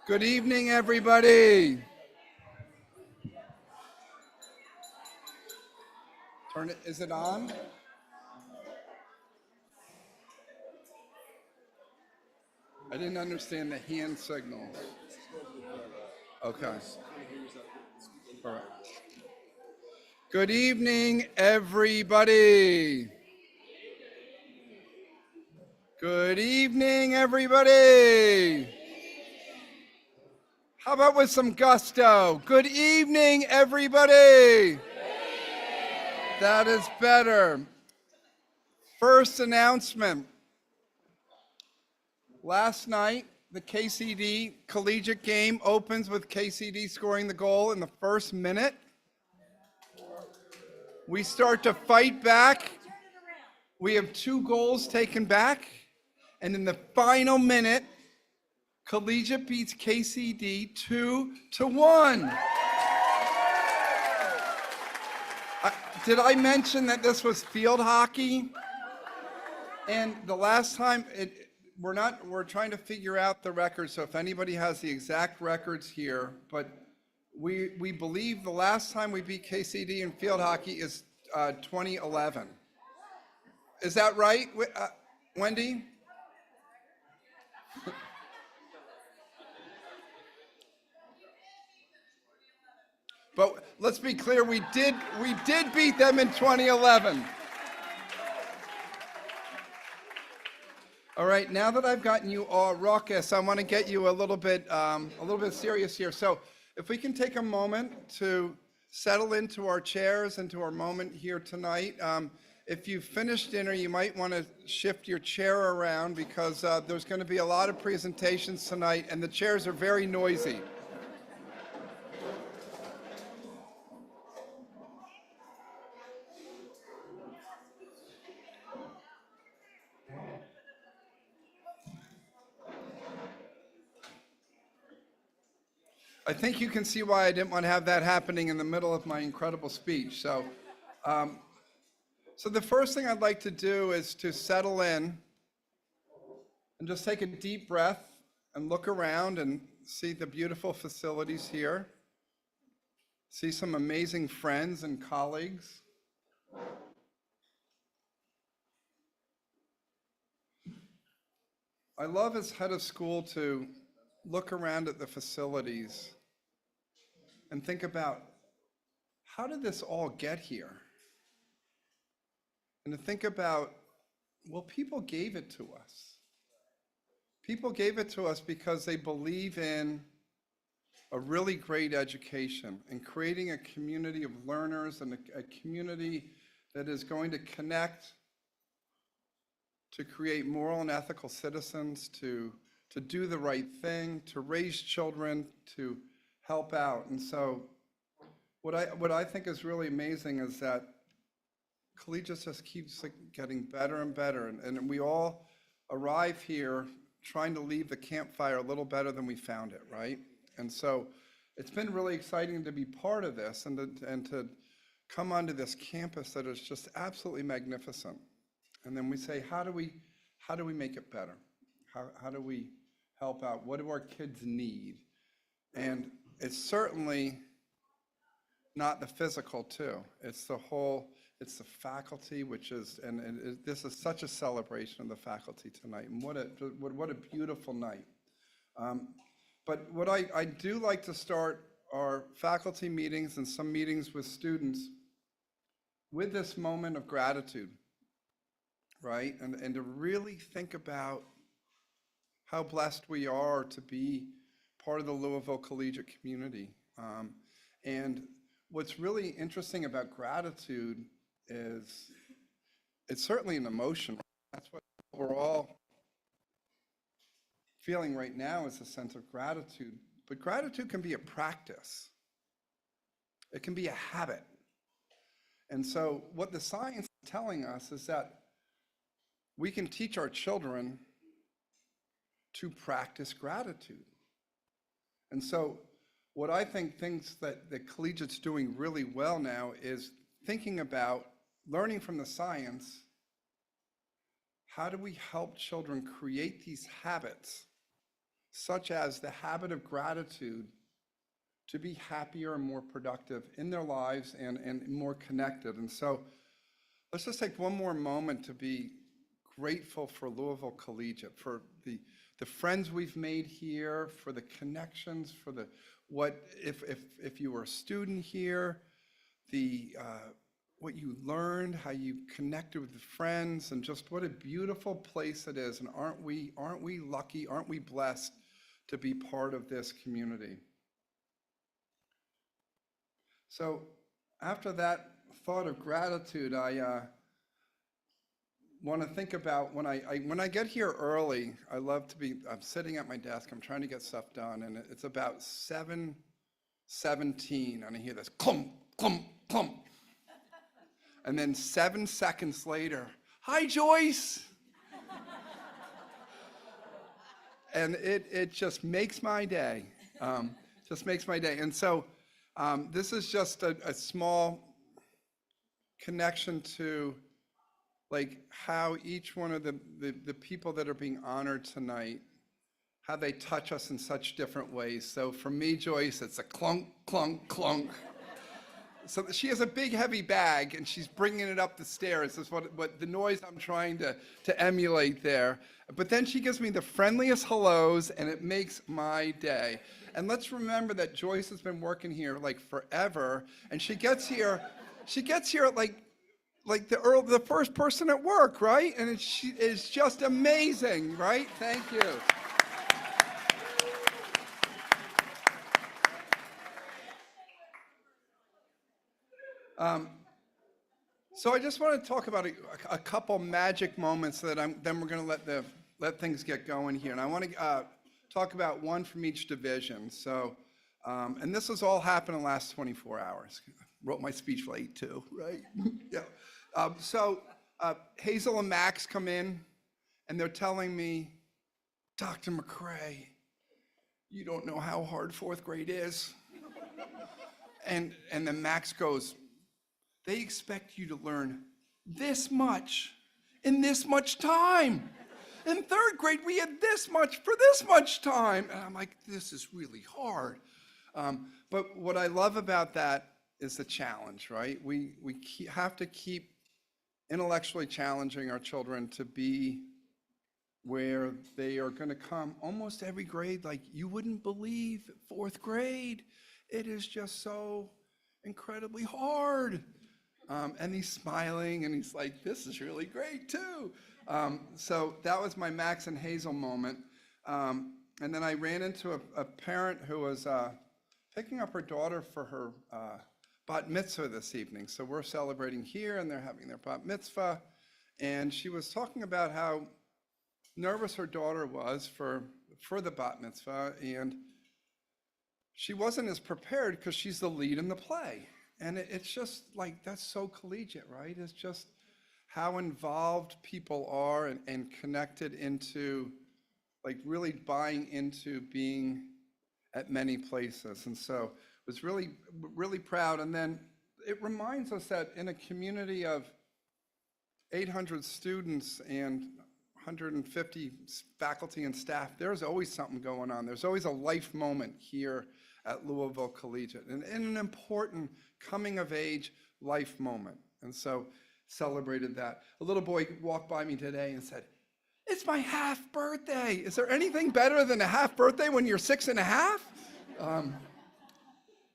Good evening, everybody. Turn it, is it on? I didn't understand the hand signals. Okay. All right. Good evening, everybody. Good evening, everybody. How about with some gusto? Good evening, everybody. That is better. First announcement. Last night, the KCD collegiate game opens with KCD scoring the goal in the first minute. We start to fight back. We have 2 goals taken back. And in the final minute, Collegiate beats KCD 2-1. Did I mention that this was field hockey? And the last time, we're trying to figure out the records, so if anybody has the exact records here, but we believe the last time we beat KCD in field hockey is 2011. Is that right, Wendy? But let's be clear, we did beat them in 2011. All right, now that I've gotten you all raucous, I want to get you a little bit serious here. So if we can take a moment to settle into our chairs and to our moment here tonight. If you've finished dinner, you might want to shift your chair around because there's going to be a lot of presentations tonight and the chairs are very noisy. I think you can see why I didn't want to have that happening in the middle of my incredible speech. So the first thing I'd like to do is to settle in and just take a deep breath and look around and see the beautiful facilities here. See some amazing friends and colleagues. I love as head of school to look around at the facilities and think about, how did this all get here? And to think about, well, people gave it to us. People gave it to us because they believe in a really great education and creating a community of learners and a community that is going to connect, to create moral and ethical citizens, to do the right thing, to raise children, to help out. And so what I think is really amazing is that collegiate just keeps getting better and better. And we all arrive here trying to leave the campfire a little better than we found it, right? And so it's been really exciting to be part of this and to come onto this campus that is just absolutely magnificent. And then we say, how do we make it better? How do we help out? What do our kids need? And it's certainly not the physical too. It's the faculty, which is, and this is such a celebration of the faculty tonight. And what a beautiful night. But what I do like to start our faculty meetings and some meetings with students with this moment of gratitude, right? And to really think about how blessed we are to be part of the Louisville collegiate community. And what's really interesting about gratitude is it's certainly an emotion. That's what we're all feeling right now, is a sense of gratitude. But gratitude can be a practice. It can be a habit. And so what the science is telling us is that we can teach our children to practice gratitude. And so what I think things that the collegiate's doing really well now is thinking about learning from the science, how do we help children create these habits such as the habit of gratitude to be happier and more productive in their lives and more connected. And so let's just take one more moment to be grateful for Louisville Collegiate, for the friends we've made here, for the connections, for the if you were a student here, what you learned, how you connected with the friends, and just what a beautiful place it is. And aren't we lucky, aren't we blessed to be part of this community? So after that thought of gratitude, I want to think about when I get here early. I'm sitting at my desk, I'm trying to get stuff done, and it's about 7:17, and I hear this clump, clump, clump. And then 7 seconds later, "Hi, Joyce." And it just makes my day. And so this is just a small connection to like how each one of the people that are being honored tonight, how they touch us in such different ways. So for me, Joyce, it's a clunk, clunk, clunk. So she has a big heavy bag and she's bringing it up the stairs. This is what the noise I'm trying to emulate there. But then she gives me the friendliest hellos and it makes my day. And let's remember that Joyce has been working here like forever, and she gets here like the first person at work, right? And it's just amazing, right? Thank you. So I just want to talk about a couple magic moments that then we're going to let things get going here. And I want to talk about one from each division. So, and this has all happened in the last 24 hours. I wrote my speech late too, right? Yeah. So Hazel and Max come in and they're telling me, "Dr. McCrae, you don't know how hard fourth grade is." And then Max goes, "They expect you to learn this much in this much time. In third grade, we had this much for this much time." And I'm like, this is really hard. But what I love about that is the challenge, right? We have to keep intellectually challenging our children to be where they are going to come almost every grade. Like, you wouldn't believe fourth grade. It is just so incredibly hard. And he's smiling and he's like, "This is really great too." So that was my Max and Hazel moment. And then I ran into a parent who was picking up her daughter for her bat mitzvah this evening. So we're celebrating here and they're having their bat mitzvah. And she was talking about how nervous her daughter was for the bat mitzvah. And she wasn't as prepared because she's the lead in the play. And it's just like, that's so collegiate, right? It's just how involved people are and connected into, like, really buying into being at many places. And so I was really, really proud. And then it reminds us that in a community of 800 students and 150 faculty and staff, there's always something going on. There's always a life moment here at Louisville Collegiate, and an important coming of age life moment. And so celebrated that. A little boy walked by me today and said, "It's my half birthday. Is there anything better than a half birthday when you're 6.5?"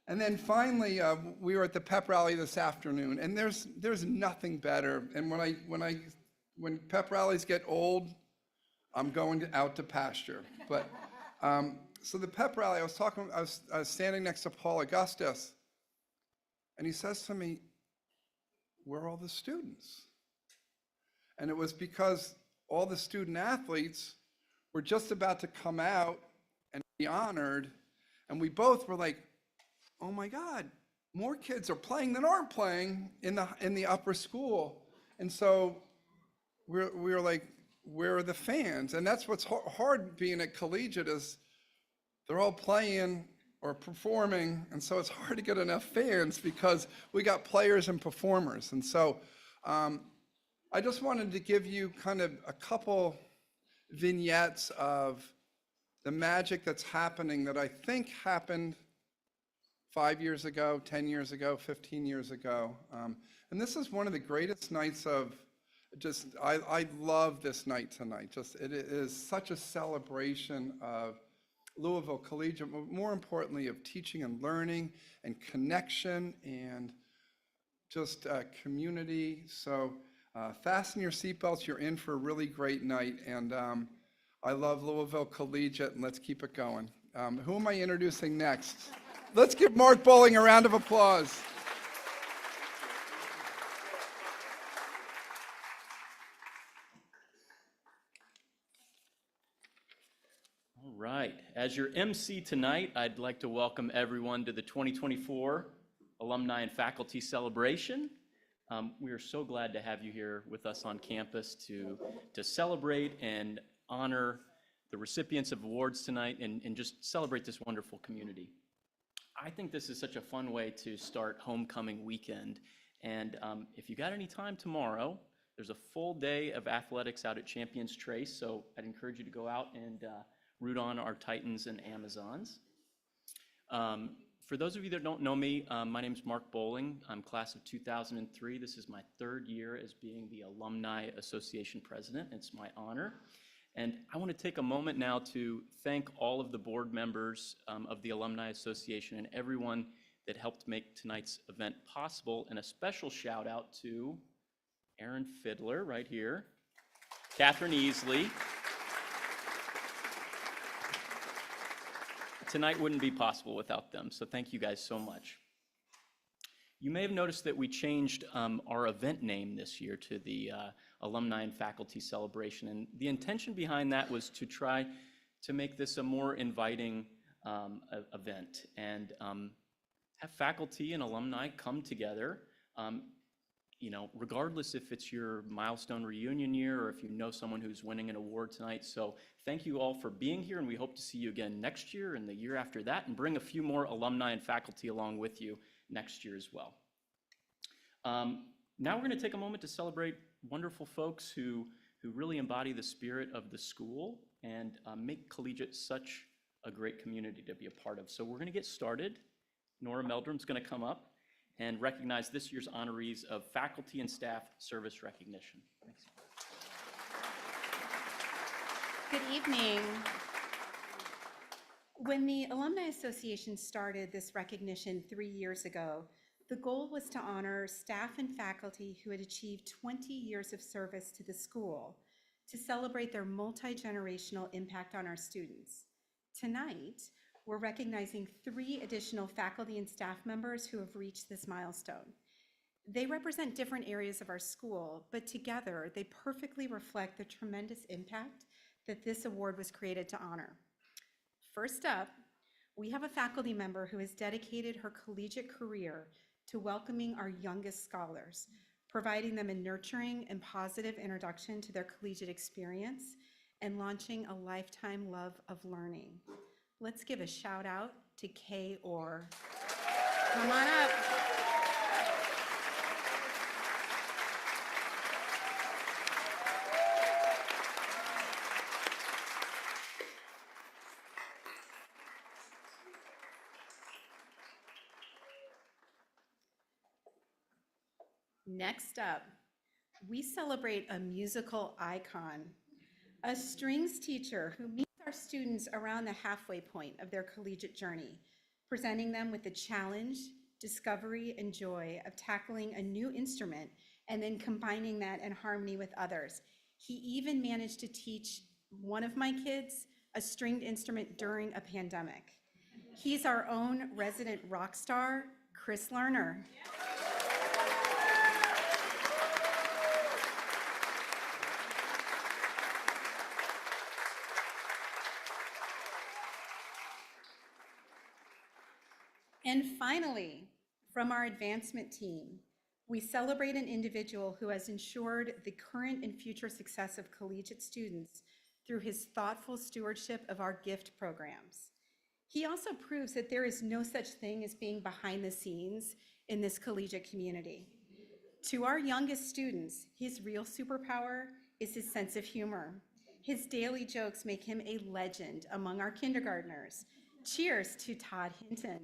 And then finally, we were at the pep rally this afternoon, and there's nothing better. And when pep rallies get old, I'm going out to pasture. But so the pep rally, I was standing next to Paul Augustus, and he says to me, "Where are all the students?" And it was because all the student athletes were just about to come out and be honored, and we both were like, "Oh my God, more kids are playing than aren't playing in the upper school." And so we were like, "Where are the fans?" And that's what's hard being at collegiate, is they're all playing or performing, and so it's hard to get enough fans because we got players and performers. And so I just wanted to give you kind of a couple vignettes of the magic that's happening that I think happened 5 years ago, 10 years ago, 15 years ago. And this is one of the greatest nights of I love this night tonight. It is such a celebration of Louisville Collegiate, but more importantly of teaching and learning and connection and just community. So fasten your seatbelts. You're in for a really great night. And I love Louisville Collegiate, and let's keep it going. Who am I introducing next? Let's give Mark Bowling a round of applause. All right. As your MC tonight, I'd like to welcome everyone to the 2024 Alumni and Faculty Celebration. We are so glad to have you here with us on campus to celebrate and honor the recipients of awards tonight and just celebrate this wonderful community. I think this is such a fun way to start homecoming weekend. And if you got any time tomorrow, there's a full day of athletics out at Champions Trace. So I'd encourage you to go out and root on our Titans and Amazons. For those of you that don't know me, my name is Mark Bowling. I'm class of 2003. This is my third year as being the Alumni Association president. It's my honor. And I want to take a moment now to thank all of the board members of the Alumni Association and everyone that helped make tonight's event possible. And a special shout out to Aaron Fiddler right here, Catherine Easley. Tonight wouldn't be possible without them, so thank you guys so much. You may have noticed that we changed our event name this year to the Alumni and Faculty Celebration, and the intention behind that was to try to make this a more inviting event and have faculty and alumni come together, regardless if it's your milestone reunion year or if you know someone who's winning an award tonight. So thank you all for being here, and we hope to see you again next year and the year after that, and bring a few more alumni and faculty along with you next year as well. Now we're going to take a moment to celebrate wonderful folks who really embody the spirit of the school and make Collegiate such a great community to be a part of. So we're going to get started. Nora Meldrum's going to come up and recognize this year's honorees of Faculty and Staff Service Recognition. Thanks. Good evening. When the Alumni Association started this recognition 3 years ago, the goal was to honor staff and faculty who had achieved 20 years of service to the school, to celebrate their multi-generational impact on our students. Tonight, we're recognizing 3 additional faculty and staff members who have reached this milestone. They represent different areas of our school, but together they perfectly reflect the tremendous impact that this award was created to honor. First up, we have a faculty member who has dedicated her collegiate career to welcoming our youngest scholars, providing them a nurturing and positive introduction to their collegiate experience, and launching a lifetime love of learning. Let's give a shout out to Kay Orr. Come on up. Next up, we celebrate a musical icon, a strings teacher who meets our students around the halfway point of their collegiate journey, presenting them with the challenge, discovery, and joy of tackling a new instrument and then combining that in harmony with others. He even managed to teach one of my kids a stringed instrument during a pandemic. He's our own resident rock star, Chris Lerner. And finally, from our advancement team, we celebrate an individual who has ensured the current and future success of collegiate students through his thoughtful stewardship of our gift programs. He also proves that there is no such thing as being behind the scenes in this collegiate community. To our youngest students, his real superpower is his sense of humor. His daily jokes make him a legend among our kindergartners. Cheers to Todd Hinton.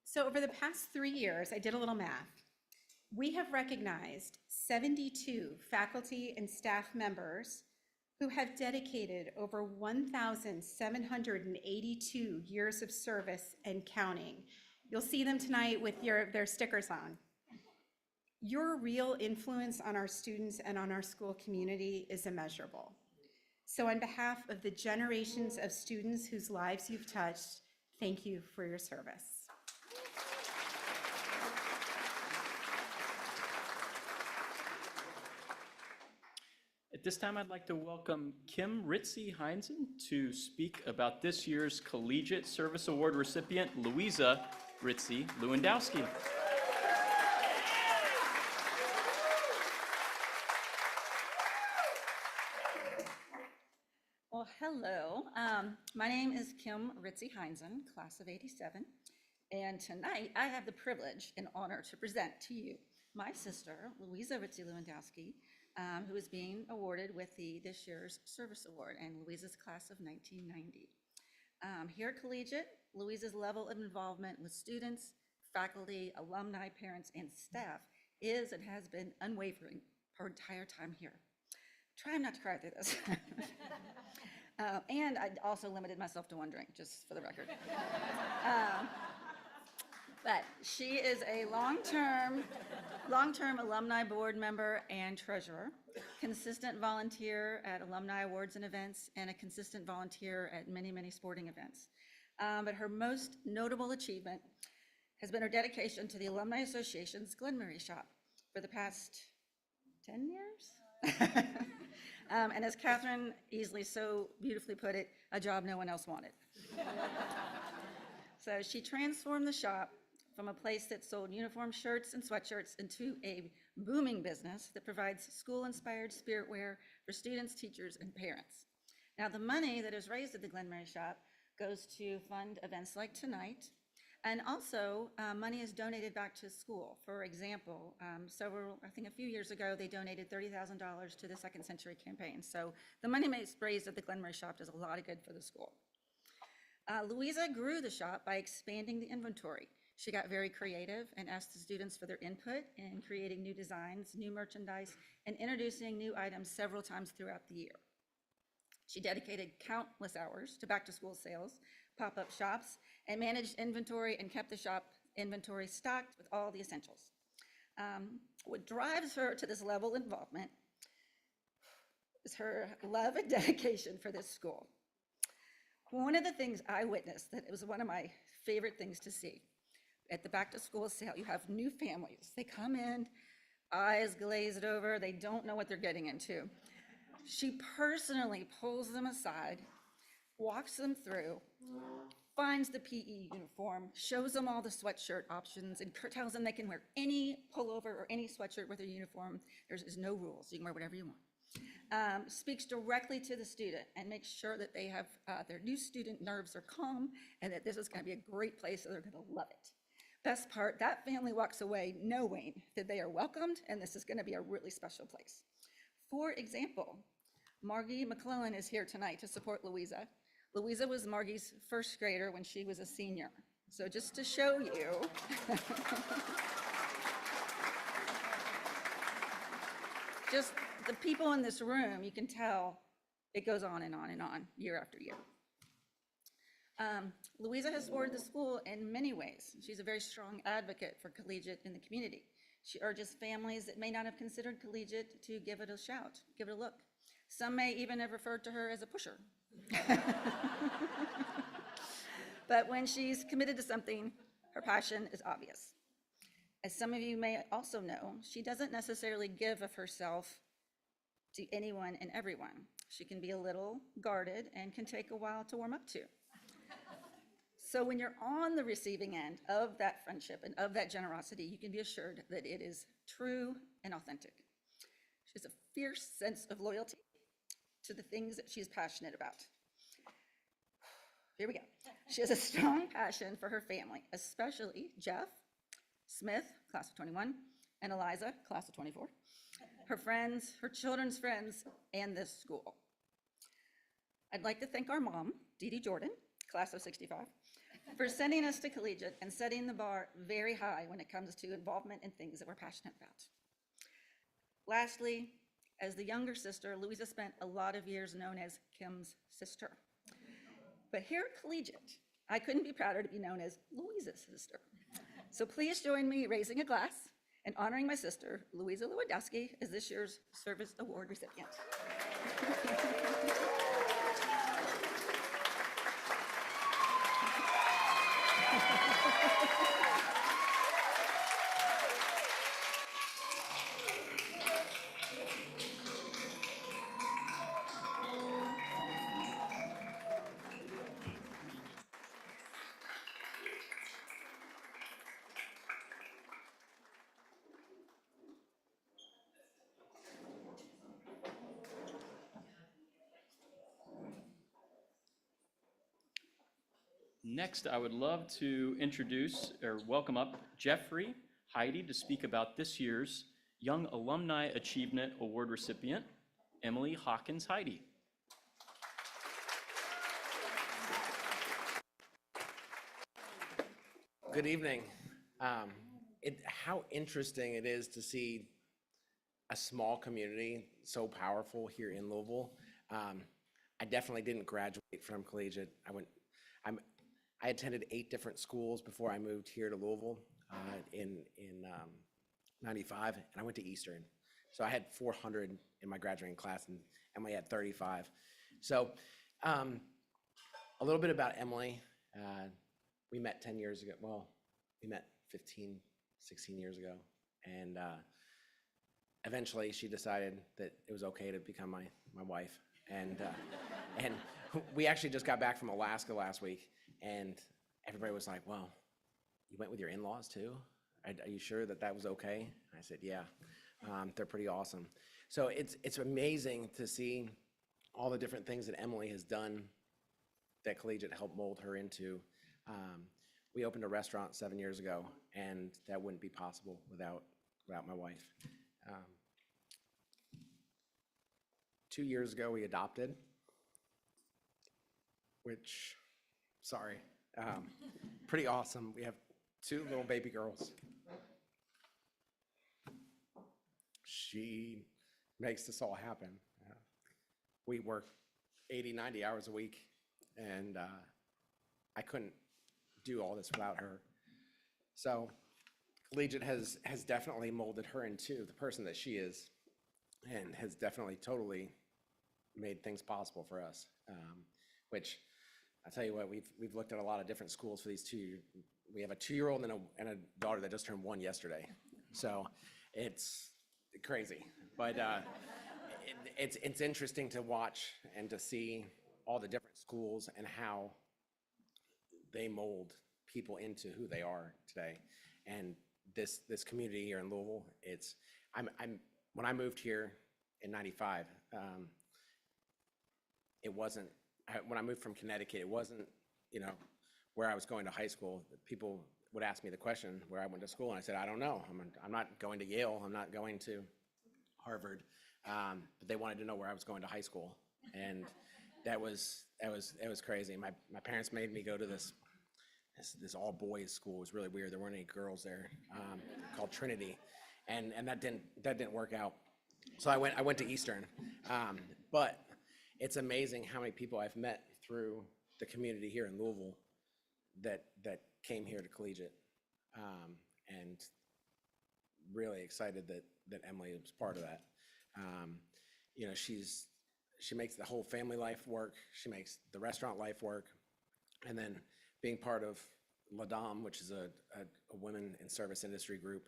So over the past 3 years, I did a little math. We have recognized 72 faculty and staff members who have dedicated over 1,782 years of service and counting. You'll see them tonight with their stickers on. Your real influence on our students and on our school community is immeasurable. So on behalf of the generations of students whose lives you've touched, thank you for your service. At this time, I'd like to welcome Kim Ritzy Heinzen to speak about this year's Collegiate Service Award recipient, Louisa Ritzy Lewandowski. Well, hello. My name is Kim Ritzy Heinzen, class of '87, and tonight I have the privilege and honor to present to you my sister, Louisa Ritzy Lewandowski, who is being awarded with this year's Service Award, and Louisa's class of 1990. Here at Collegiate, Louisa's level of involvement with students, faculty, alumni, parents, and staff is and has been unwavering her entire time here. Try not to cry through this. And I also limited myself to one drink, just for the record. But she is a long-term alumni board member and treasurer, consistent volunteer at alumni awards and events, and a consistent volunteer at many, many sporting events. But her most notable achievement has been her dedication to the Alumni Association's Glenmurray Shop for the past 10 years? And as Catherine Easley so beautifully put it, a job no one else wanted. So she transformed the shop from a place that sold uniform shirts and sweatshirts into a booming business that provides school-inspired spirit wear for students, teachers, and parents. Now, the money that is raised at the Glenmurray Shop goes to fund events like tonight, and also money is donated back to school. For example, I think a few years ago, they donated $30,000 to the Second Century Campaign. So the money raised at the Glenmurray Shop does a lot of good for the school. Louisa grew the shop by expanding the inventory. She got very creative and asked the students for their input in creating new designs, new merchandise, and introducing new items several times throughout the year. She dedicated countless hours to back-to-school sales, pop-up shops, and managed inventory and kept the shop inventory stocked with all the essentials. What drives her to this level of involvement is her love and dedication for this school. One of the things I witnessed that it was one of my favorite things to see at the back-to-school sale, you have new families. They come in, eyes glazed over, they don't know what they're getting into. She personally pulls them aside, walks them through, finds the PE uniform, shows them all the sweatshirt options, and tells them they can wear any pullover or any sweatshirt with their uniform. There's no rules. You can wear whatever you want. Speaks directly to the student and makes sure that they have their new student nerves are calm and that this is going to be a great place, so they're going to love it. Best part, that family walks away knowing that they are welcomed and this is going to be a really special place. For example, Margie McClellan is here tonight to support Louisa. Louisa was Margie's first grader when she was a senior. So just to show you, just the people in this room, you can tell it goes on and on and on, year after year. Louisa has supported the school in many ways. She's a very strong advocate for collegiate in the community. She urges families that may not have considered collegiate to give it a shout, give it a look. Some may even have referred to her as a pusher. But when she's committed to something, her passion is obvious. As some of you may also know, she doesn't necessarily give of herself to anyone and everyone. She can be a little guarded and can take a while to warm up to. So when you're on the receiving end of that friendship and of that generosity, you can be assured that it is true and authentic. She has a fierce sense of loyalty to the things that she's passionate about. Here we go. She has a strong passion for her family, especially Jeff Smith, class of 21, and Eliza, class of 24, her friends, her children's friends, and this school. I'd like to thank our mom, Dee Dee Jordan, class of 65, for sending us to collegiate and setting the bar very high when it comes to involvement in things that we're passionate about. Lastly, as the younger sister, Louisa spent a lot of years known as Kim's sister. But here at Collegiate, I couldn't be prouder to be known as Louisa's sister. So please join me raising a glass and honoring my sister, Louisa Lewandowski, as this year's Service Award recipient. Next, I would love to introduce or welcome up Jeffrey Heidi to speak about this year's Young Alumni Achievement Award recipient, Emily Hawkins Heidi. Good evening. How interesting it is to see a small community so powerful here in Louisville. I definitely didn't graduate from collegiate. I attended 8 different schools before I moved here to Louisville in 95, and I went to Eastern. So I had 400 in my graduating class, and Emily had 35. So a little bit about Emily. We met 10 years ago. Well, we met 15, 16 years ago. And eventually she decided that it was okay to become my wife. And we actually just got back from Alaska last week. And everybody was like, well, you went with your in-laws too? Are you sure that was okay? I said, yeah, they're pretty awesome. So it's amazing to see all the different things that Emily has done that Collegiate helped mold her into. We opened a restaurant 7 years ago, and that wouldn't be possible without my wife. 2 years ago, we adopted, which, sorry, pretty awesome. We have 2 little baby girls. She makes this all happen. We work 80, 90 hours a week, and I couldn't do all this without her. So Collegiate has definitely molded her into the person that she is, and has definitely totally made things possible for us, which I tell you what, we've looked at a lot of different schools for these 2. We have a 2-year-old and a daughter that just turned 1 yesterday. So it's crazy, but it's interesting to watch and to see all the different schools and how they mold people into who they are today. And this community here in Louisville, when I moved here in 95, when I moved from Connecticut, it wasn't, where I was going to high school. People would ask me the question where I went to school, and I said, I don't know. I'm not going to Yale. I'm not going to Harvard. But they wanted to know where I was going to high school, and it was crazy. My parents made me go to this all boys school. It was really weird. There weren't any girls there, called Trinity, and that didn't work out. So I went to Eastern, but it's amazing how many people I've met through the community here in Louisville that came here to Collegiate, and really excited that Emily was part of that. She makes the whole family life work. She makes the restaurant life work, and then being part of La Dame, which is a women in service industry group.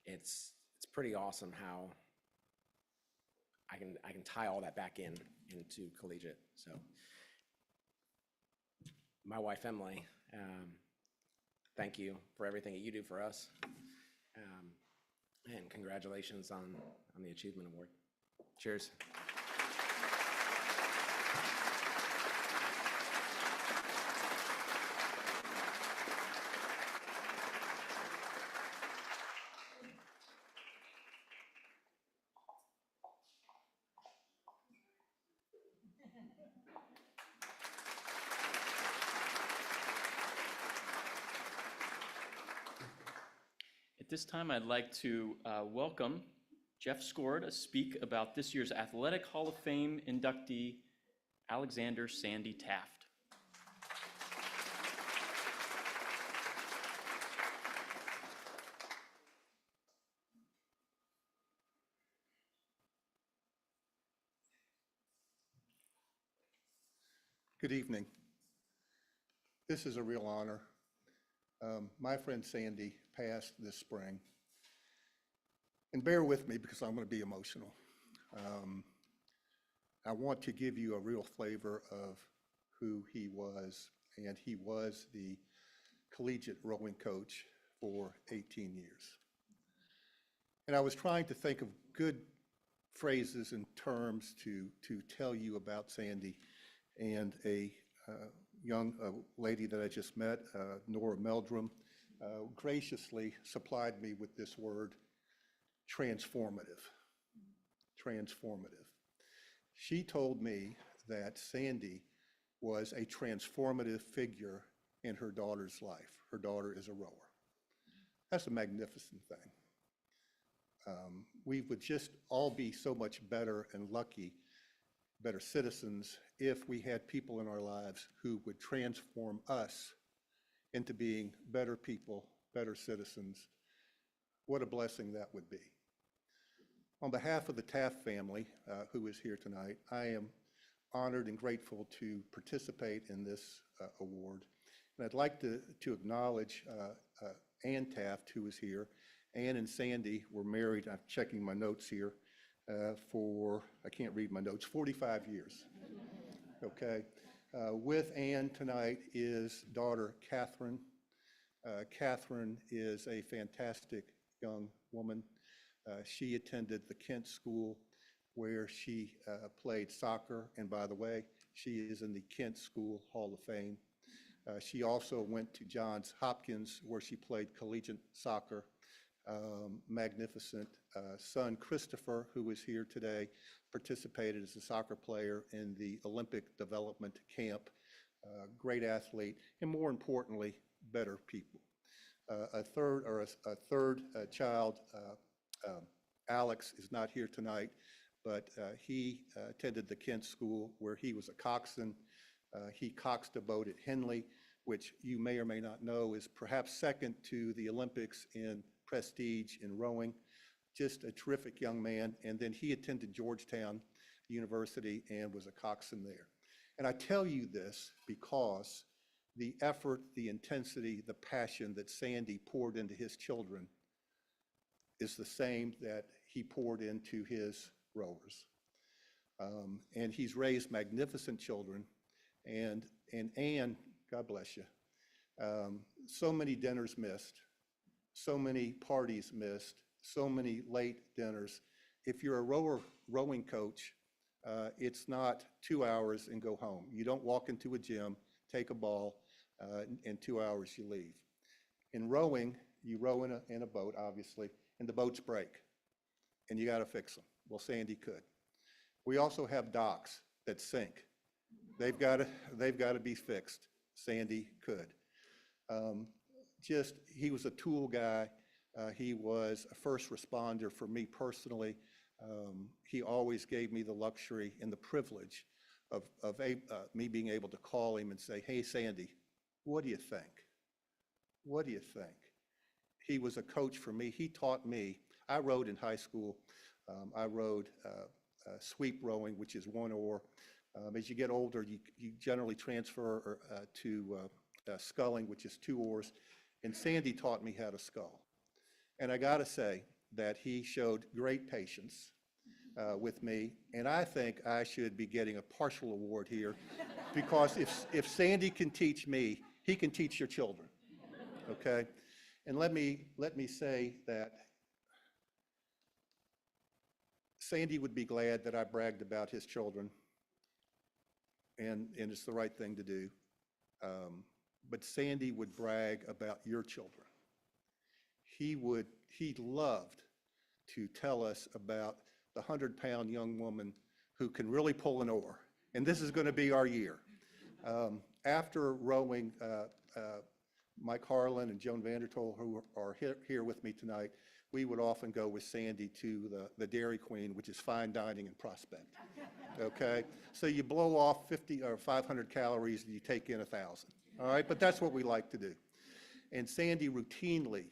It's pretty awesome how I can tie all that back into Collegiate. So my wife, Emily, thank you for everything that you do for us. And congratulations on the Achievement Award. Cheers. At this time, I'd like to welcome Jeff Score to speak about this year's Athletic Hall of Fame inductee, Alexander Sandy Taft. Good evening. This is a real honor. My friend Sandy passed this spring. And bear with me because I'm going to be emotional. I want to give you a real flavor of who he was, and he was the collegiate rowing coach for 18 years. And I was trying to think of good phrases and terms to tell you about Sandy, and a young lady that I just met, Nora Meldrum, graciously supplied me with this word, transformative. Transformative. She told me that Sandy was a transformative figure in her daughter's life. Her daughter is a rower. That's a magnificent thing. We would just all be so much better and lucky, better citizens, if we had people in our lives who would transform us into being better people, better citizens. What a blessing that would be. On behalf of the Taft family, who is here tonight, I am honored and grateful to participate in this award. And I'd like to acknowledge Ann Taft, who is here. Ann and Sandy were married, I'm checking my notes here, for, I can't read my notes, 45 years. Okay. With Ann tonight is daughter Catherine. Catherine is a fantastic young woman. She attended the Kent School where she played soccer, and by the way, she is in the Kent School Hall of Fame. She also went to Johns Hopkins where she played collegiate soccer. Magnificent son Christopher, who is here today, participated as a soccer player in the Olympic development camp. Great athlete, and more importantly, better people. A third child, Alex, is not here tonight, but he attended the Kent School where he was a coxswain. He coxed a boat at Henley, which you may or may not know is perhaps second to the Olympics in prestige in rowing. Just a terrific young man. And then he attended Georgetown University and was a coxswain there. And I tell you this because the effort, the intensity, the passion that Sandy poured into his children is the same that he poured into his rowers. And he's raised magnificent children. And Ann, God bless you, so many dinners missed, so many parties missed, so many late dinners. If you're a rowing coach, it's not 2 hours and go home. You don't walk into a gym, take a ball, in 2 hours you leave. In rowing, you row in a boat, obviously, and the boats break, and you got to fix them. Well, Sandy could. We also have docks that sink. They've got to be fixed. Sandy could. He was a tool guy. He was a first responder for me personally. He always gave me the luxury and the privilege of me being able to call him and say, hey, Sandy, what do you think? What do you think? He was a coach for me. He taught me. I rowed in high school. I rowed sweep rowing, which is one oar. As you get older, you generally transfer to sculling, which is 2 oars. And Sandy taught me how to scull. And I got to say that he showed great patience with me. And I think I should be getting a partial award here because if Sandy can teach me, he can teach your children. Okay? And let me say that Sandy would be glad that I bragged about his children, and it's the right thing to do. But Sandy would brag about your children. He loved to tell us about the 100-pound young woman who can really pull an oar And this is going to be our year. After rowing, Mike Harlan and Joan Vandertol, who are here with me tonight, we would often go with Sandy to the Dairy Queen, which is fine dining in Prospect. Okay? So you blow off 50 or 500 calories and you take in 1,000. All right? But that's what we like to do. And Sandy routinely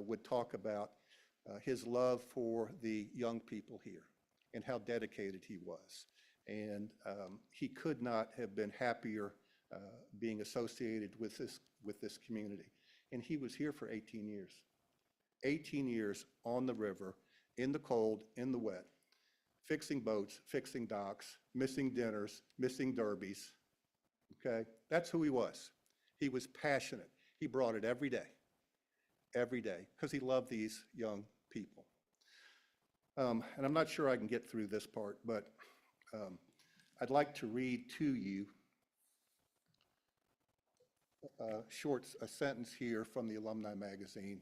would talk about his love for the young people here and how dedicated he was. And he could not have been happier being associated with this community. And he was here for 18 years. 18 years on the river, in the cold, in the wet, fixing boats, fixing docks, missing dinners, missing derbies. Okay? That's who he was. He was passionate. He brought it every day, because he loved these young people. And I'm not sure I can get through this part, but I'd like to read to you a sentence here from the Alumni magazine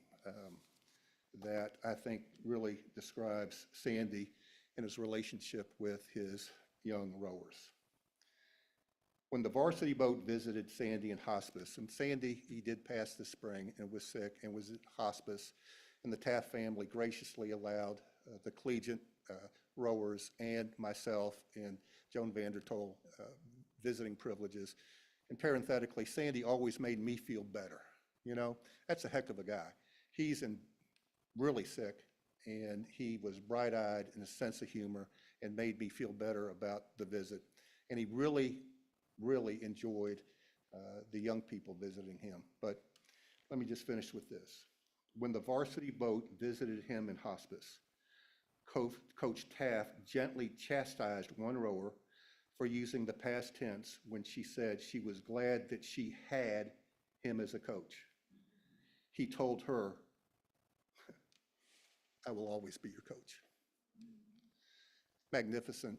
that I think really describes Sandy and his relationship with his young rowers. When the varsity boat visited Sandy in hospice, and Sandy, he did pass this spring and was sick and was in hospice, and the Taft family graciously allowed the collegiate rowers and myself and Joan Vandertol visiting privileges. And parenthetically, Sandy always made me feel better. You know, that's a heck of a guy. He's really sick, and he was bright-eyed and a sense of humor and made me feel better about the visit. And he really enjoyed the young people visiting him. But let me just finish with this. When the varsity boat visited him in hospice, Coach Taft gently chastised one rower for using the past tense when she said she was glad that she had him as a coach. He told her, "I will always be your coach." Magnificent,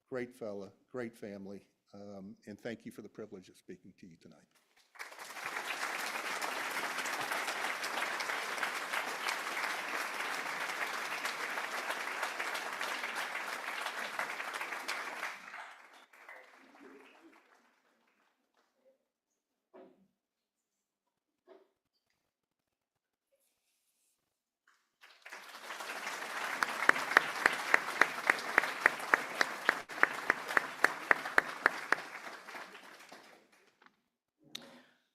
great fella, great family, and thank you for the privilege of speaking to you tonight.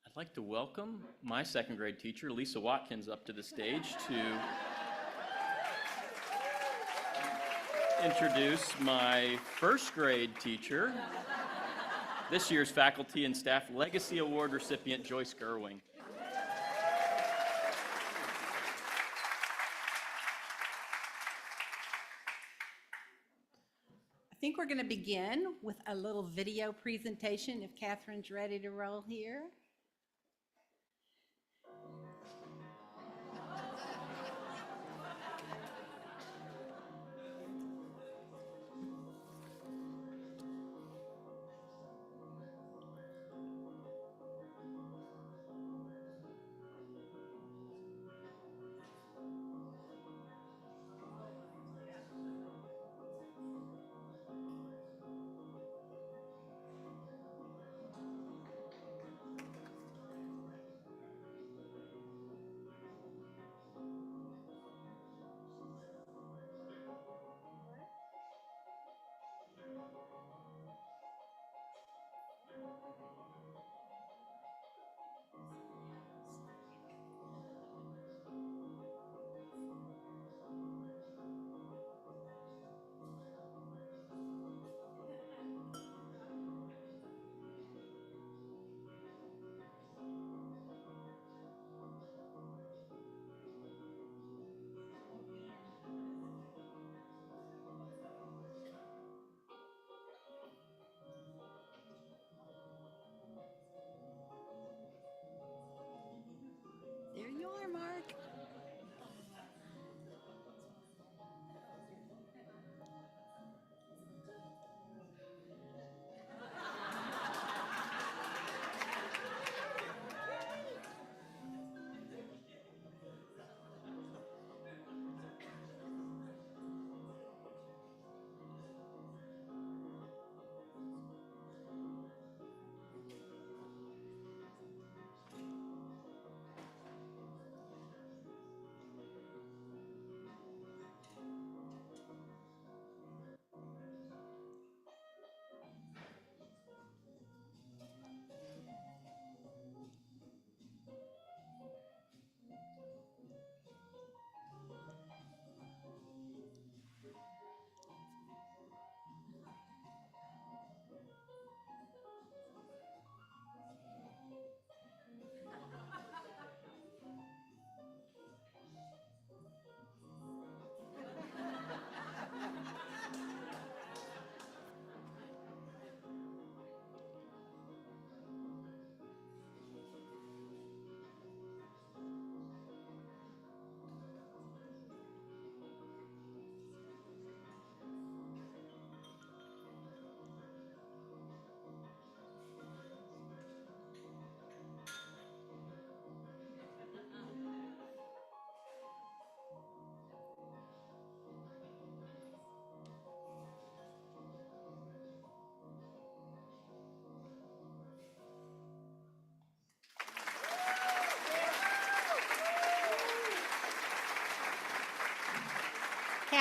I'd like to welcome my second grade teacher, Lisa Watkins, up to the stage to introduce my first grade teacher, this year's Faculty and Staff Legacy Award recipient, Joyce Gerwing. I think we're going to begin with a little video presentation if Catherine's ready to roll here.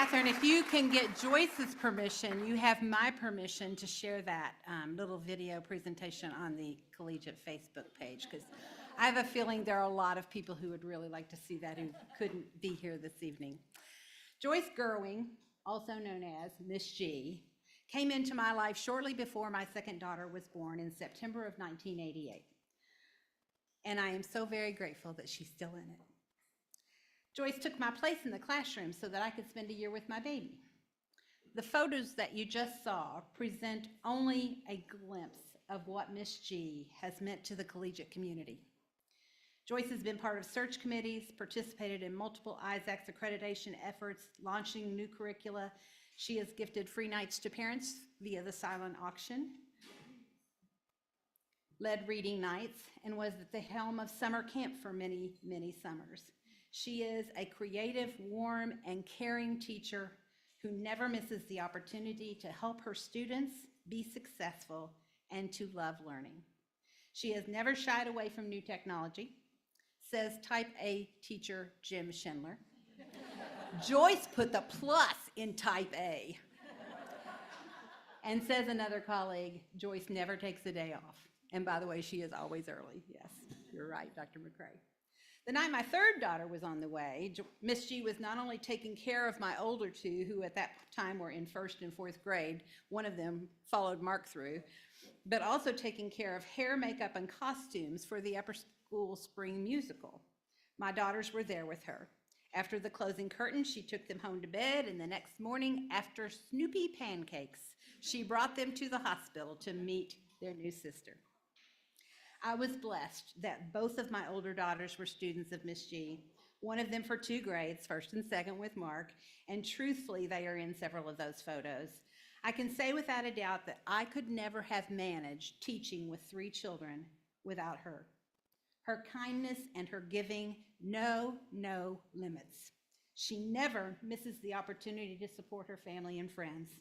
Catherine, if you can get Joyce's permission, you have my permission to share that little video presentation on the collegiate Facebook page, because I have a feeling there are a lot of people who would really like to see that who couldn't be here this evening. Joyce Gerwing, also known as Miss G, came into my life shortly before my second daughter was born in September of 1988. And I am so very grateful that she's still in it. Joyce took my place in the classroom so that I could spend a year with my baby. The photos that you just saw present only a glimpse of what Miss G has meant to the collegiate community. Joyce has been part of search committees, participated in multiple ISACs accreditation efforts, launching new curricula. She has gifted free nights to parents via the silent auction, led reading nights, and was at the helm of summer camp for many, many summers. She is a creative, warm, and caring teacher who never misses the opportunity to help her students be successful and to love learning. She has never shied away from new technology, says type A teacher Jim Schindler. Joyce put the plus in type A. And says another colleague, Joyce never takes a day off. And by the way, she is always early. Yes, you're right, Dr. McCrae. The night my third daughter was on the way, Miss G was not only taking care of my older two, who at that time were in first and fourth grade, one of them followed Mark through, but also taking care of hair, makeup, and costumes for the upper school spring musical. My daughters were there with her. After the closing curtain, she took them home to bed, and the next morning, after Snoopy pancakes, she brought them to the hospital to meet their new sister. I was blessed that both of my older daughters were students of Miss G, one of them for 2 grades, first and second with Mark, and truthfully, they are in several of those photos. I can say without a doubt that I could never have managed teaching with 3 children without her. Her kindness and her giving know no limits. She never misses the opportunity to support her family and friends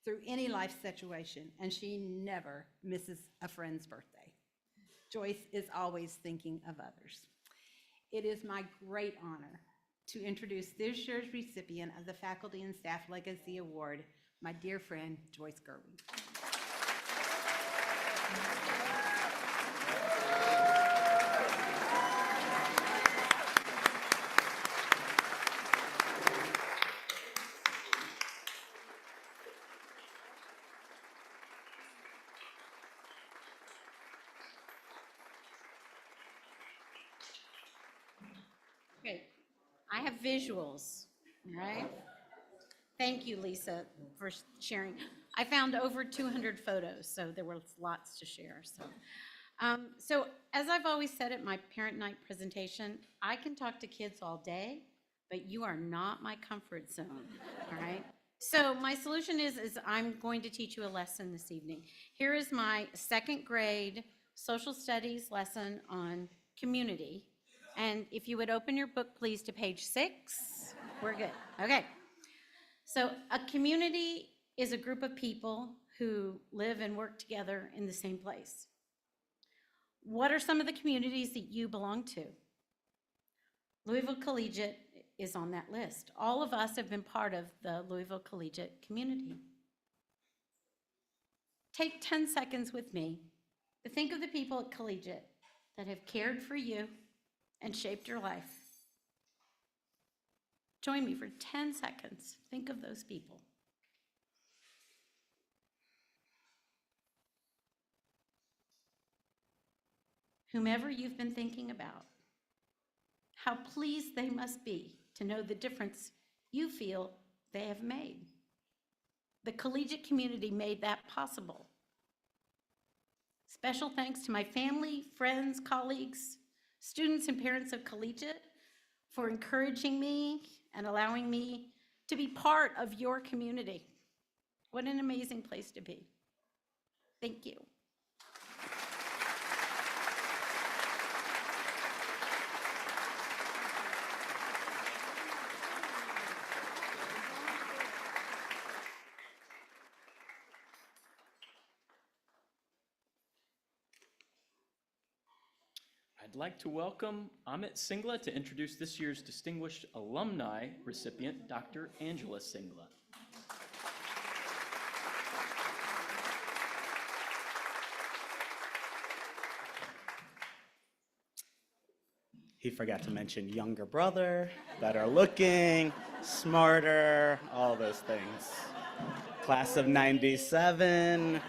through any life situation, and she never misses a friend's birthday. Joyce is always thinking of others. It is my great honor to introduce this year's recipient of the Faculty and Staff Legacy Award, my dear friend, Joyce Gerwing. Okay, I have visuals, all right? Thank you, Lisa, for sharing. I found over 200 photos, so there was lots to share. So as I've always said at my parent night presentation, I can talk to kids all day, but you are not my comfort zone, all right? So my solution is I'm going to teach you a lesson this evening. Here is my second grade social studies lesson on community. And if you would open your book, please, to page 6, we're good. Okay. So a community is a group of people who live and work together in the same place. What are some of the communities that you belong to? Louisville Collegiate is on that list. All of us have been part of the Louisville Collegiate community. Take 10 seconds with me to think of the people at Collegiate that have cared for you and shaped your life. Join me for 10 seconds. Think of those people. Whomever you've been thinking about, how pleased they must be to know the difference you feel they have made. The collegiate community made that possible. Special thanks to my family, friends, colleagues, students and parents of Collegiate for encouraging me and allowing me to be part of your community. What an amazing place to be. Thank you. I'd like to welcome Amit Singla to introduce this year's Distinguished Alumni recipient, Dr. Angela Singla. He forgot to mention younger brother, better looking, smarter, all those things. Class of 97,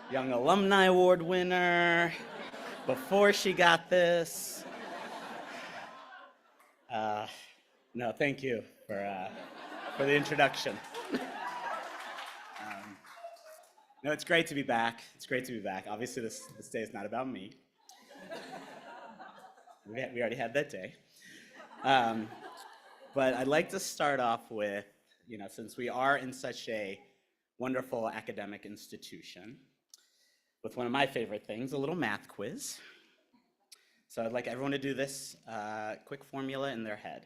Young Alumni Award winner, before she got this. No, thank you for the introduction. No, it's great to be back. It's great to be back. Obviously, this day is not about me. We already had that day. But I'd like to start off with, since we are in such a wonderful academic institution, with one of my favorite things, a little math quiz. So I'd like everyone to do this quick formula in their head.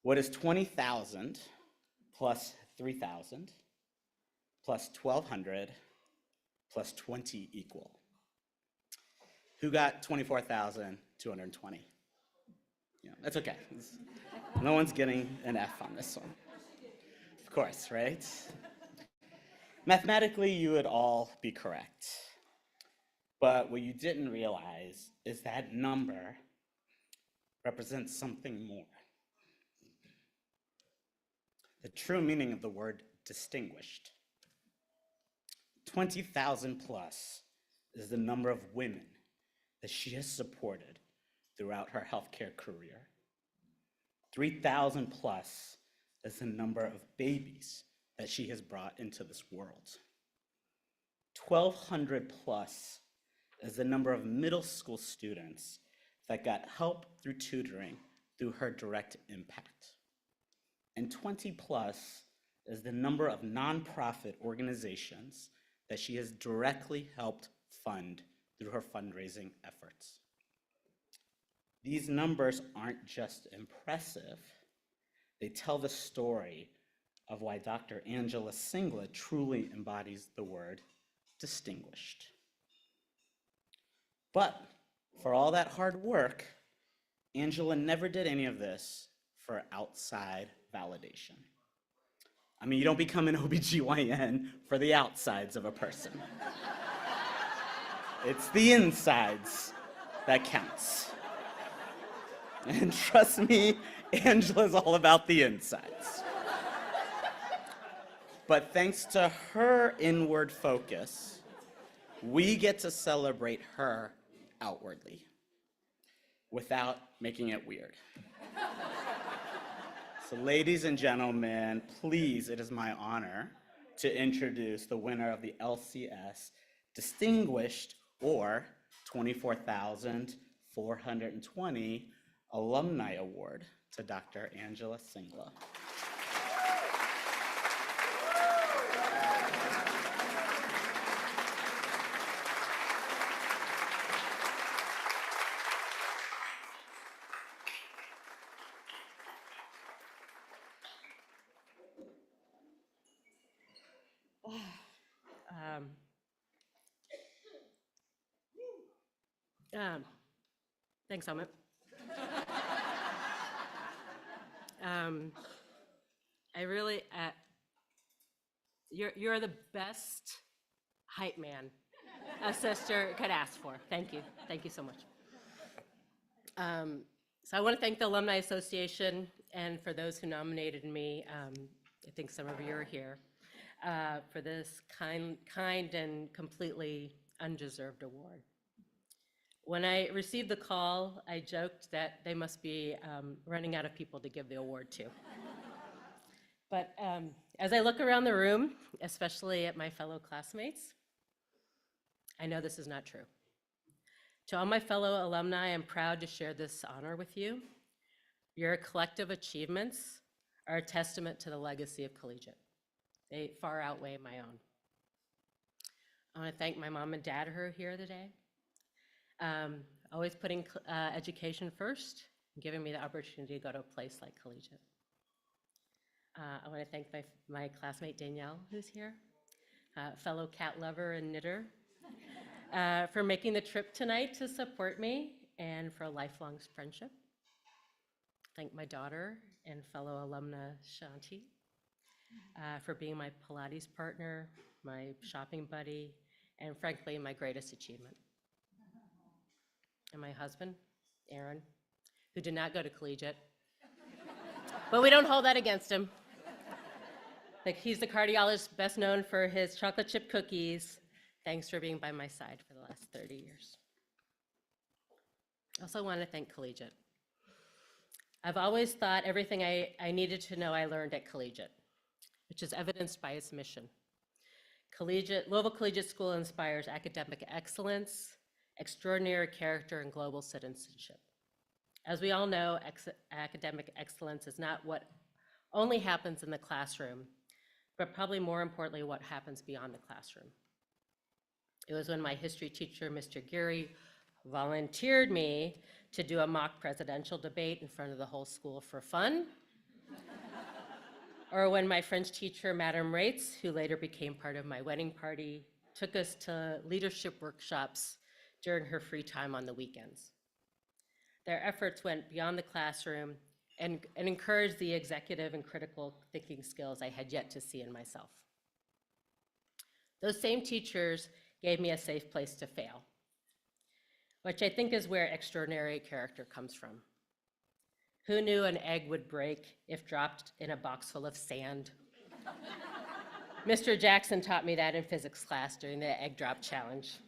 What is 20,000 plus 3,000 plus 1,200 plus 20 equal? Who got 24,220? That's okay. No one's getting an F on this one. Of course, right? Mathematically, you would all be correct. But what you didn't realize is that number represents something more. The true meaning of the word distinguished. 20,000 plus is the number of women that she has supported throughout her healthcare career. 3,000 plus is the number of babies that she has brought into this world. 1,200 plus is the number of middle school students that got help through tutoring through her direct impact. And 20 plus is the number of nonprofit organizations that she has directly helped fund through her fundraising efforts. These numbers aren't just impressive, they tell the story of why Dr. Angela Singla truly embodies the word distinguished. But for all that hard work, Angela never did any of this for outside validation. I mean, you don't become an OBGYN for the outsides of a person. It's the insides that counts. And trust me, Angela's all about the insides. But thanks to her inward focus, we get to celebrate her outwardly without making it weird. So ladies and gentlemen, please, it is my honor to introduce the winner of the LCS Distinguished or 24,420 Alumni Award to Dr. Angela Singla. Thanks, Amit. I really, you're the best hype man a sister could ask for. Thank you so much. So I want to thank the Alumni Association and for those who nominated me. I think some of you are here for this kind and completely undeserved award. When I received the call, I joked that they must be running out of people to give the award to. But as I look around the room, especially at my fellow classmates, I know this is not true. To all my fellow alumni, I'm proud to share this honor with you. Your collective achievements are a testament to the legacy of Collegiate. They far outweigh my own. I want to thank my mom and dad who are here today. Always putting education first, and giving me the opportunity to go to a place like Collegiate. I want to thank my classmate Danielle, who's here, fellow cat lover and knitter. for making the trip tonight to support me and for a lifelong friendship. Thank my daughter and fellow alumna Shanti for being my Pilates partner, my shopping buddy, and frankly, my greatest achievement. And my husband, Aaron, who did not go to collegiate, but we don't hold that against him. Like, he's the cardiologist best known for his chocolate chip cookies. Thanks for being by my side for the last 30 years. I also want to thank Collegiate. I've always thought everything I needed to know I learned at Collegiate, which is evidenced by its mission. Louisville Collegiate School inspires academic excellence, extraordinary character, and global citizenship. As we all know, academic excellence is not what only happens in the classroom, but probably more importantly, what happens beyond the classroom. It was when my history teacher, Mr. Geary, volunteered me to do a mock presidential debate in front of the whole school for fun, or when my French teacher, Madame Rates, who later became part of my wedding party, took us to leadership workshops during her free time on the weekends. Their efforts went beyond the classroom and encouraged the executive and critical thinking skills I had yet to see in myself. Those same teachers gave me a safe place to fail, which I think is where extraordinary character comes from. Who knew an egg would break if dropped in a box full of sand? Mr. Jackson taught me that in physics class during the egg drop challenge.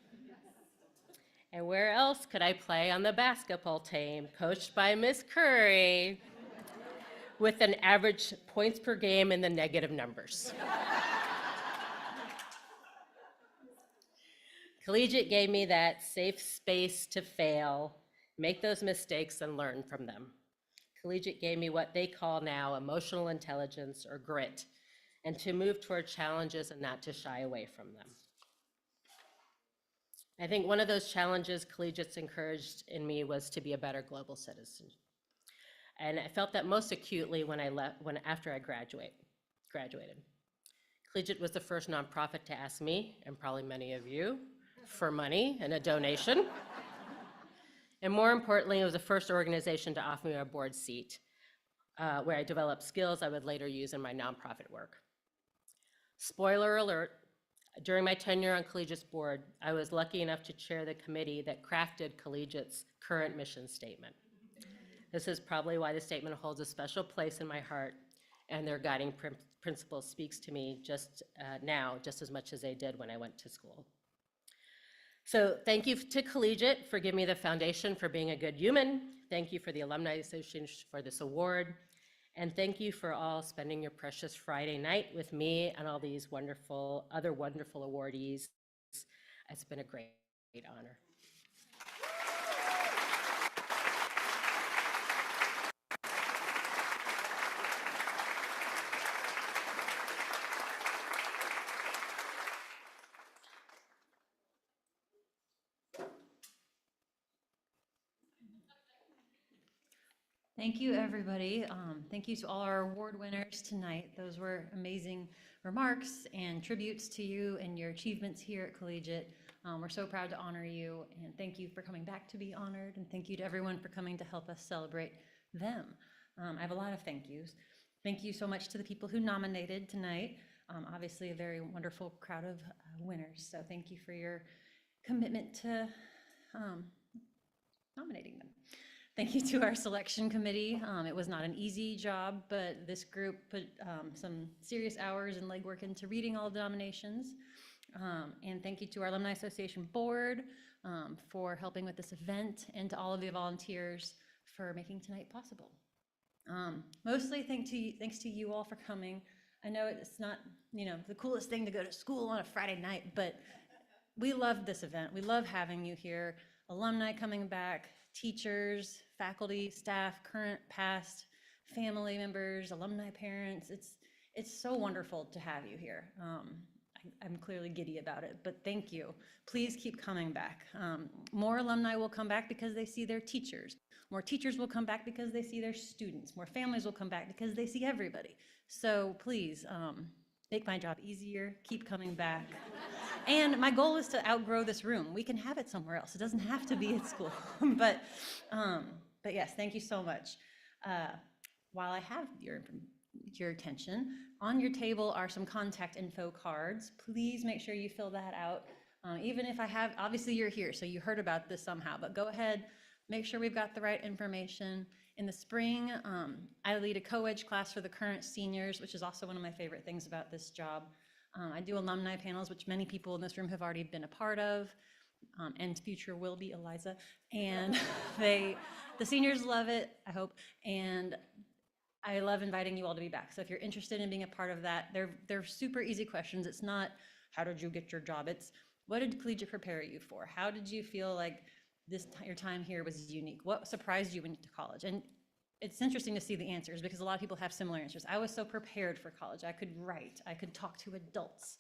And where else could I play on the basketball team, coached by Miss Curry, with an average points per game in the negative numbers? Collegiate gave me that safe space to fail, make those mistakes, and learn from them. Collegiate gave me what they call now emotional intelligence or grit, and to move toward challenges and not to shy away from them. I think one of those challenges Collegiates encouraged in me was to be a better global citizen. And I felt that most acutely after I graduated. Collegiate was the first nonprofit to ask me, and probably many of you, for money and a donation. And more importantly, it was the first organization to offer me a board seat where I developed skills I would later use in my nonprofit work. Spoiler alert, during my tenure on Collegiate's board, I was lucky enough to chair the committee that crafted Collegiate's current mission statement. This is probably why the statement holds a special place in my heart, and their guiding principle speaks to me now just as much as they did when I went to school. So thank you to Collegiate for giving me the foundation for being a good human. Thank you for the Alumni Association for this award. And thank you for all spending your precious Friday night with me and all these other wonderful awardees. It's been a great honor. Thank you, everybody. Thank you to all our award winners tonight. Those were amazing remarks and tributes to you and your achievements here at Collegiate. We're so proud to honor you, and thank you for coming back to be honored, and thank you to everyone for coming to help us celebrate them. I have a lot of thank yous. Thank you so much to the people who nominated tonight. Obviously, a very wonderful crowd of winners, so thank you for your commitment to nominating them. Thank you to our selection committee. It was not an easy job, but this group put some serious hours and legwork into reading all the nominations. And thank you to our Alumni Association board for helping with this event, and to all of the volunteers for making tonight possible. Mostly thanks to you all for coming. I know it's not, the coolest thing to go to school on a Friday night, but we love this event. We love having you here. Alumni coming back, teachers, faculty, staff, current, past, family members, alumni parents. It's so wonderful to have you here. I'm clearly giddy about it, but thank you. Please keep coming back. More alumni will come back because they see their teachers. More teachers will come back because they see their students. More families will come back because they see everybody. So please, make my job easier. Keep coming back. And my goal is to outgrow this room. We can have it somewhere else. It doesn't have to be at school. But yes, thank you so much. While I have your attention, on your table are some contact info cards. Please make sure you fill that out. Even if obviously you're here, so you heard about this somehow, but go ahead, make sure we've got the right information. In the spring, I lead a co-ed class for the current seniors, which is also one of my favorite things about this job. I do alumni panels, which many people in this room have already been a part of, and future will be, Eliza. And the seniors love it, I hope, and I love inviting you all to be back. So if you're interested in being a part of that, they're super easy questions. It's not, how did you get your job? It's, what did collegiate prepare you for? How did you feel like your time here was unique? What surprised you when you went to college? And it's interesting to see the answers because a lot of people have similar answers. I was so prepared for college. I could write, I could talk to adults.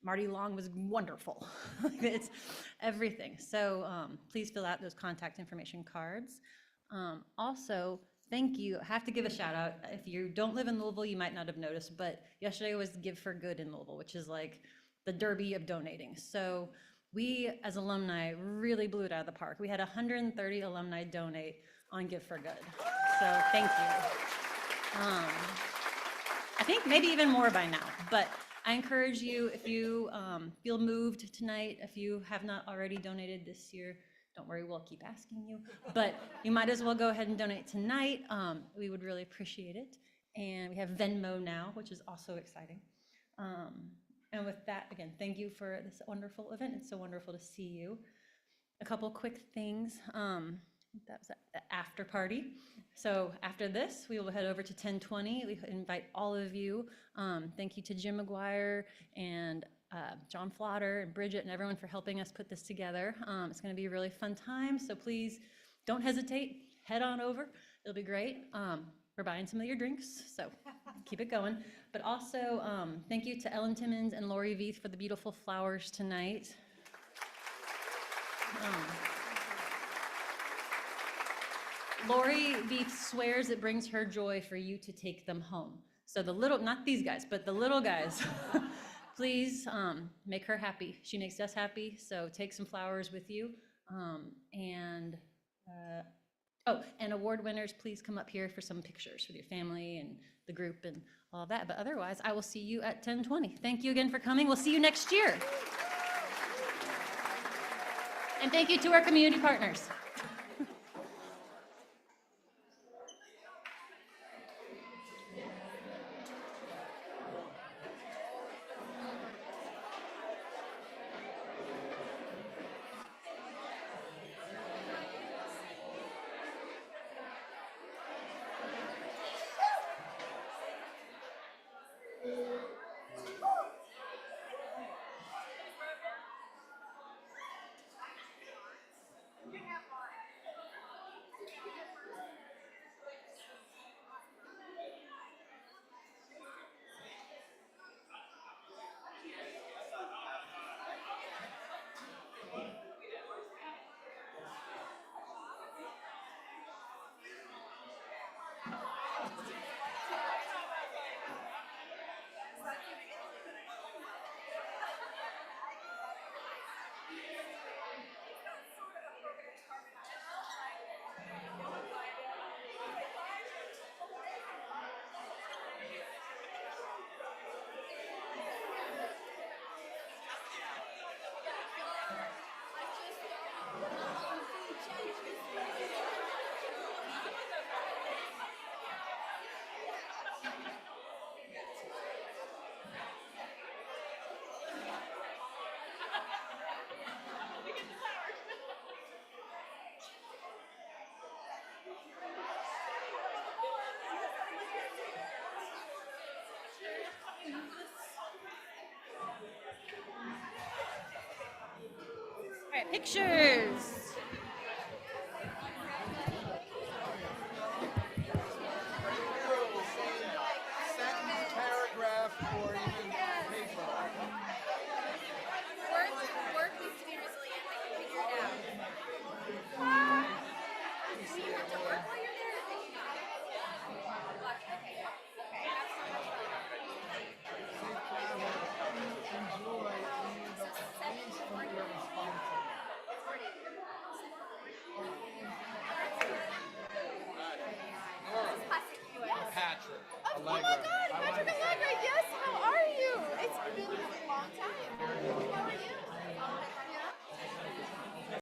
Marty Long was wonderful. It's everything. So please fill out those contact information cards. Also, thank you. I have to give a shout out. If you don't live in Louisville, you might not have noticed, but yesterday was Give for Good in Louisville, which is like the derby of donating. So we, as alumni, really blew it out of the park. We had 130 alumni donate on Give for Good. So thank you. I think maybe even more by now, but I encourage you, if you feel moved tonight, if you have not already donated this year, don't worry, we'll keep asking you, but you might as well go ahead and donate tonight. We would really appreciate it. And we have Venmo now, which is also exciting. And with that, again, thank you for this wonderful event. It's so wonderful to see you. A couple quick things. That was the after party. So after this, we will head over to 1020. We invite all of you. Thank you to Jim McGuire and John Flotter and Bridget and everyone for helping us put this together. It's going to be a really fun time. So please don't hesitate. Head on over. It'll be great. We're buying some of your drinks, so keep it going. But also, thank you to Ellen Timmons and Lori Veith for the beautiful flowers tonight. Lori Veith swears it brings her joy for you to take them home. So the little, not these guys, but the little guys, please make her happy. She makes us happy, so take some flowers with you. And award winners, please come up here for some pictures with your family and the group and all of that. But otherwise, I will see you at 1020. Thank you again for coming. We'll see you next year. And thank you to our community partners. All right, pictures. Paragraph or even paper. Work needs to be resilient. I can figure it out. Do you have to work while you're there? Or do you not? Okay. Have so much fun. Safe travel. Enjoy. Allegra.